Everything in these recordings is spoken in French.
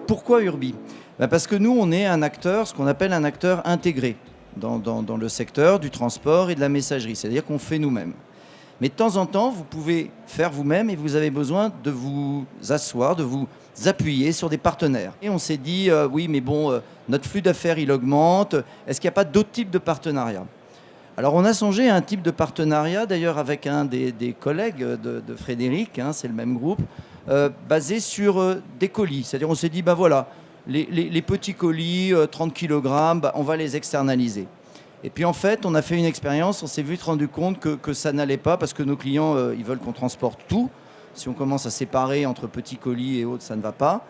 Pourquoi Urbi? Parce que nous, on est un acteur, ce qu'on appelle un acteur intégré dans le secteur du transport et de la messagerie, c'est-à-dire qu'on fait nous-mêmes. Mais de temps en temps, vous pouvez faire vous-même et vous avez besoin de vous asseoir, de vous appuyer sur des partenaires. Et on s'est dit, oui, mais bon, notre flux d'affaires, il augmente. Est-ce qu'il n'y a pas d'autres types de partenariats? Alors, on a songé à un type de partenariat, d'ailleurs, avec un des collègues de Frédéric, hein, c'est le même groupe, basé sur des colis. C'est-à-dire, on s'est dit, ben voilà, les petits colis, 30 kg, bah, on va les externaliser. Et puis en fait, on a fait une expérience, on s'est vite rendu compte que ça n'allait pas parce que nos clients, ils veulent qu'on transporte tout. Si on commence à séparer entre petits colis et autres, ça ne va pas.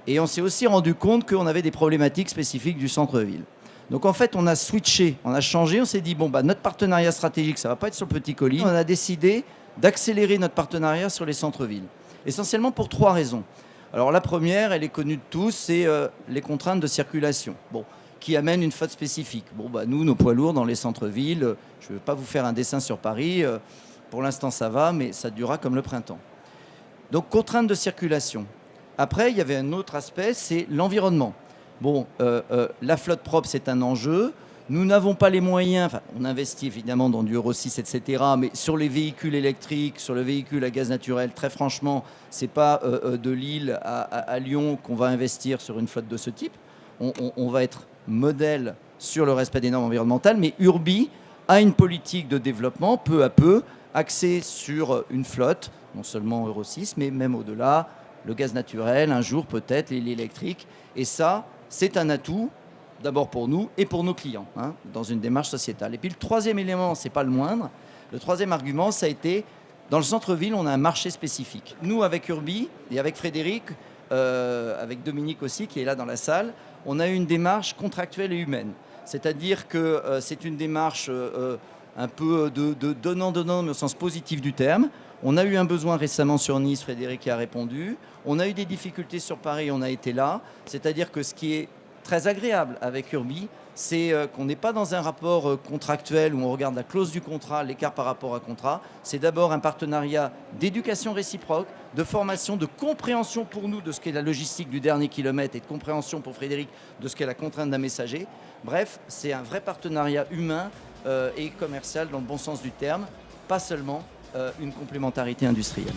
Et on s'est aussi rendu compte qu'on avait des problématiques spécifiques du centre-ville. Donc en fait, on a switché, on a changé, on s'est dit, bon, bah, notre partenariat stratégique, ça ne va pas être sur le petit colis. On a décidé d'accélérer notre partenariat sur les centres-villes. Essentiellement pour 3 raisons. Alors la première, elle est connue de tous, c'est les contraintes de circulation. Bon, qui amène une flotte spécifique. Bon, bah, nous, nos poids lourds dans les centres-villes, je ne vais pas vous faire un dessin sur Paris, pour l'instant ça va, mais ça durera comme le printemps. Donc, contraintes de circulation. Après, il y avait un autre aspect, c'est l'environnement. Bon, la flotte propre, c'est un enjeu. Nous n'avons pas les moyens, enfin, on investit évidemment dans du Euro 6, etc., mais sur les véhicules électriques, sur le véhicule à gaz naturel, très franchement, ce n'est pas de Lille à Lyon qu'on va investir sur une flotte de ce type. On va être modèle sur le respect des normes environnementales, mais Urbi a une politique de développement peu à peu axée sur une flotte, non seulement Euro 6, mais même au-delà, le gaz naturel, un jour peut-être, et l'électrique. Et ça, c'est un atout, d'abord pour nous et pour nos clients, hein, dans une démarche sociétale. Et puis le troisième élément, ce n'est pas le moindre, le troisième argument, ça a été, dans le centre-ville, on a un marché spécifique. Nous, avec Urbi et avec Frédéric, avec Dominique aussi, qui est là dans la salle, on a eu une démarche contractuelle et humaine. C'est-à-dire que c'est une démarche un peu de donnant-donnant, mais au sens positif du terme. On a eu un besoin récemment sur Nice, Frédéric y a répondu. On a eu des difficultés sur Paris, on a été là. C'est-à-dire que ce qui est très agréable avec Urbi, c'est qu'on n'est pas dans un rapport contractuel où on regarde la clause du contrat, l'écart par rapport à contrat. C'est d'abord un partenariat d'éducation réciproque, de formation, de compréhension pour nous de ce qu'est la logistique du dernier kilomètre et de compréhension pour Frédéric de ce qu'est la contrainte d'un messager. Bref, c'est un vrai partenariat humain et commercial dans le bon sens du terme, pas seulement une complémentarité industrielle.